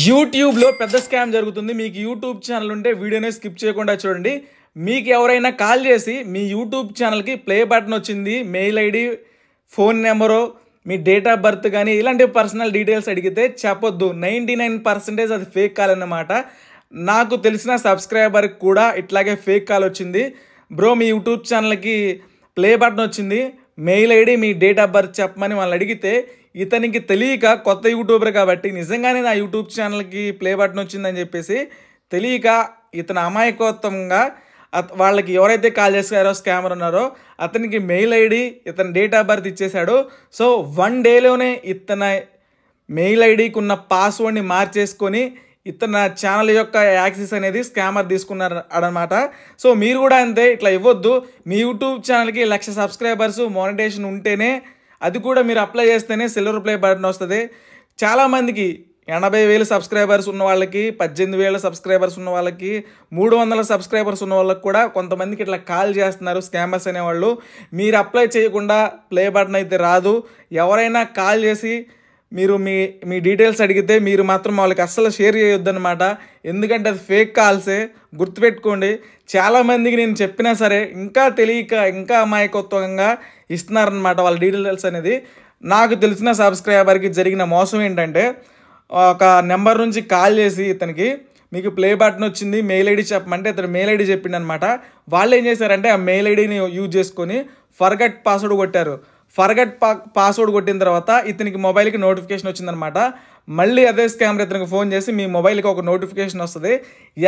యూట్యూబ్లో పెద్ద స్కామ్ జరుగుతుంది. మీకు యూట్యూబ్ ఛానల్ ఉంటే వీడియోని స్కిప్ చేయకుండా చూడండి. మీకు ఎవరైనా కాల్ చేసి మీ యూట్యూబ్ ఛానల్కి ప్లే బటన్ వచ్చింది, mail ID, phone number, me date of birth కానీ ఇలాంటి పర్సనల్ డీటెయిల్స్ అడిగితే చెప్పొద్దు. 99% అది ఫేక్ కాల్ అన్నమాట. నాకు తెలిసిన సబ్స్క్రైబర్కి కూడా ఇట్లాగే ఫేక్ కాల్ వచ్చింది. బ్రో, మీ యూట్యూబ్ ఛానల్కి ప్లే బటన్ వచ్చింది, mail ID, me date of birth చెప్పమని వాళ్ళు అడిగితే ఇతనికి తెలియక, కొత్త యూట్యూబర్ కాబట్టి నిజంగానే నా యూట్యూబ్ ఛానల్కి ప్లే బటన్ వచ్చిందని చెప్పేసి తెలియక ఇతను అమాయకత్వంగా వాళ్ళకి ఎవరైతే కాల్ చేశారో, స్కామర్ ఉన్నారో అతనికి మెయిల్ ఐడి, ఇతని డేట్ ఆఫ్ బర్త్ ఇచ్చేశాడు. సో 1 డేలోనే ఇతని మెయిల్ ఐడికి ఉన్న పాస్వర్డ్ని మార్చేసుకొని ఇతని ఛానల్ యొక్క యాక్సెస్ అనేది స్కామర్ తీసుకున్నారు అన్నమాట. సో మీరు కూడా అంతే, ఇట్లా ఇవ్వద్దు. మీ యూట్యూబ్ ఛానల్కి 1,00,000 సబ్స్క్రైబర్స్ మానిటైజేషన్ ఉంటేనే, అది కూడా మీరు అప్లై చేస్తేనే సిల్వర్ ప్లే బటన్ వస్తుంది. చాలామందికి 80,000 సబ్స్క్రైబర్స్ ఉన్న వాళ్ళకి, 18,000 సబ్స్క్రైబర్స్ ఉన్న వాళ్ళకి, 300 సబ్స్క్రైబర్స్ ఉన్న వాళ్ళకి కూడా కొంతమందికి ఇట్లా కాల్ చేస్తున్నారు స్కామర్స్ అనేవాళ్ళు. మీరు అప్లై చేయకుండా ప్లే బటన్ అయితే రాదు. ఎవరైనా కాల్ చేసి మీరు మీ డీటెయిల్స్ అడిగితే మీరు మాత్రం వాళ్ళకి అస్సలు షేర్ చేయొద్దు అనమాట. ఎందుకంటే అది ఫేక్ కాల్సే, గుర్తుపెట్టుకోండి. చాలామందికి నేను చెప్పినా సరే ఇంకా తెలియక, ఇంకా అమాయకత్వంగా ఇస్తున్నారనమాట వాళ్ళ డీటెయిల్స్ అనేది. నాకు తెలిసిన సబ్స్క్రైబర్కి జరిగిన మోసం ఏంటంటే, ఒక నెంబర్ నుంచి కాల్ చేసి ఇతనికి మీకు ప్లే బటన్ వచ్చింది, మెయిల్ ఐడి చెప్పమంటే ఇతను మెయిల్ ఐడి చెప్పిండు అనమాట. వాళ్ళు ఏం చేశారంటే ఆ మెయిల్ ఐడిని యూజ్ చేసుకొని ఫర్గట్ పాస్వర్డ్ కొట్టారు. ఫర్గట్ పాస్వర్డ్ కొట్టిన తర్వాత ఇతనికి మొబైల్కి నోటిఫికేషన్ వచ్చిందనమాట. మళ్ళీ అదే స్కామర్ ఇతనికి ఫోన్ చేసి మీ మొబైల్కి ఒక నోటిఫికేషన్ వస్తుంది,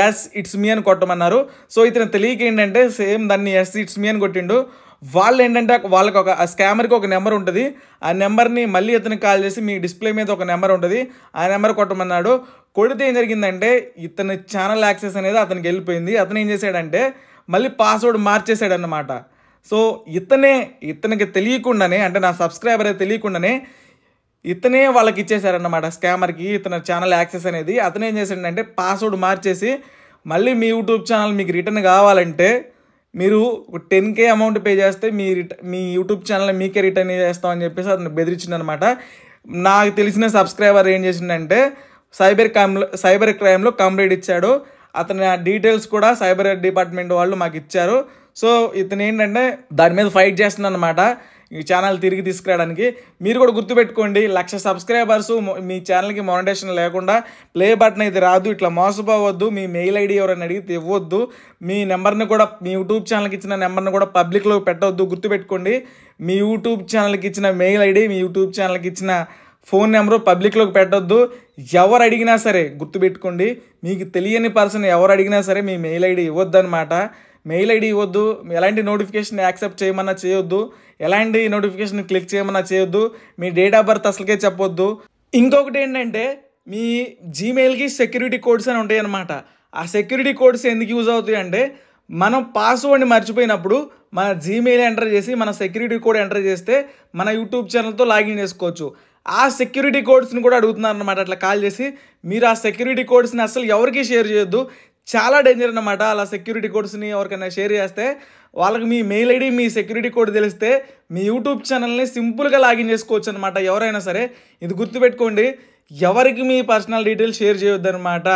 ఎస్ ఇట్స్ మీ అని కొట్టమన్నారు. సో ఇతను తెలియక ఏంటంటే సేమ్ దాన్ని ఎస్ ఇట్స్ మీ అని కొట్టిండు. వాళ్ళు ఏంటంటే వాళ్ళకి ఒక స్కామర్కి ఒక నెంబర్ ఉంటుంది, ఆ నెంబర్ని మళ్ళీ ఇతనికి కాల్ చేసి మీ డిస్ప్లే మీద ఒక నెంబర్ ఉంటుంది, ఆ నెంబర్ కొట్టమన్నాడు. కొడితే ఏం జరిగిందంటే ఇతని ఛానల్ యాక్సెస్ అనేది అతనికి వెళ్ళిపోయింది. అతను ఏం చేశాడంటే మళ్ళీ పాస్వర్డ్ మార్చేసాడు అన్నమాట. సో ఇతనికి తెలియకుండానే, అంటే నా సబ్స్క్రైబర్ తెలియకుండానే ఇతనే వాళ్ళకి ఇచ్చేసారన్నమాట స్కామర్కి ఇతని ఛానల్ యాక్సెస్ అనేది. అతను ఏం చేశాడంటే పాస్వర్డ్ మార్చేసి మళ్ళీ మీ యూట్యూబ్ ఛానల్ మీకు రిటర్న్ కావాలంటే మీరు 10K అమౌంట్ పే చేస్తే మీ యూట్యూబ్ ఛానల్ మీకే రిటర్న్ చేస్తామని చెప్పేసి అతను బెదిరించిందనమాట. నాకు తెలిసిన సబ్స్క్రైబర్ ఏం చేసిండంటే సైబర్ క్రైమ్లో కంప్లైంట్ ఇచ్చాడు. అతని డీటెయిల్స్ కూడా సైబర్ డిపార్ట్మెంట్ వాళ్ళు మాకు ఇచ్చారు. సో ఇతను ఏంటంటే దాని మీద ఫైట్ చేస్తున్నాను అనమాట, ఈ ఛానల్ తిరిగి తీసుకురావడానికి. మీరు కూడా గుర్తుపెట్టుకోండి, 1,00,000 సబ్స్క్రైబర్స్ మీ ఛానల్కి మానిటైజేషన్ లేకుండా ప్లే బటన్ అయితే రాదు. ఇట్లా మోసపోవద్దు. మీ మెయిల్ ఐడి ఎవరైనా అడిగితే ఇవ్వద్దు. మీ నెంబర్ని కూడా, మీ యూట్యూబ్ ఛానల్కి ఇచ్చిన నెంబర్ని కూడా పబ్లిక్లో పెట్టవద్దు. గుర్తుపెట్టుకోండి, మీ యూట్యూబ్ ఛానల్కి ఇచ్చిన మెయిల్ ఐడి, మీ యూట్యూబ్ ఛానల్కి ఇచ్చిన ఫోన్ నెంబరు పబ్లిక్లోకి పెట్టొద్దు. ఎవరు అడిగినా సరే గుర్తుపెట్టుకోండి, మీకు తెలియని పర్సన్ ఎవరు అడిగినా సరే మీ మెయిల్ ఐడి ఇవ్వద్దు అనమాట. మెయిల్ ఐడి ఇవ్వద్దు. ఎలాంటి నోటిఫికేషన్ యాక్సెప్ట్ చేయమన్నా చేయొద్దు, ఎలాంటి నోటిఫికేషన్ క్లిక్ చేయమన్నా చేయొద్దు, మీ డేట్ ఆఫ్ బర్త్ అసలుకే చెప్పొద్దు. ఇంకొకటి ఏంటంటే మీ జీమెయిల్కి సెక్యూరిటీ కోడ్స్ అని ఉంటాయి అన్నమాట. ఆ సెక్యూరిటీ కోడ్స్ ఎందుకు యూజ్ అవుతాయి అంటే, మనం పాస్వర్డ్ని మర్చిపోయినప్పుడు మన జీమెయిల్ ఎంటర్ చేసి మన సెక్యూరిటీ కోడ్ ఎంటర్ చేస్తే మన యూట్యూబ్ ఛానల్తో లాగిన్ చేసుకోవచ్చు. ఆ సెక్యూరిటీ కోడ్స్ని కూడా అడుగుతున్నారు అన్నమాట అట్లా కాల్ చేసి. మీరు ఆ సెక్యూరిటీ కోడ్స్ని అసలు ఎవరికి షేర్ చేయొద్దు, చాలా డేంజర్ అన్నమాట. అలా సెక్యూరిటీ కోడ్స్ని ఎవరికైనా షేర్ చేస్తే వాళ్ళకి మీ మెయిల్ ఐడి, మీ సెక్యూరిటీ కోడ్ తెలిస్తే మీ యూట్యూబ్ ఛానల్ని సింపుల్గా లాగిన్ చేసుకోవచ్చు అనమాట ఎవరైనా సరే. ఇది గుర్తుపెట్టుకోండి, ఎవరికి మీ పర్సనల్ డీటెయిల్స్ షేర్ చేయొద్దు అనమాట.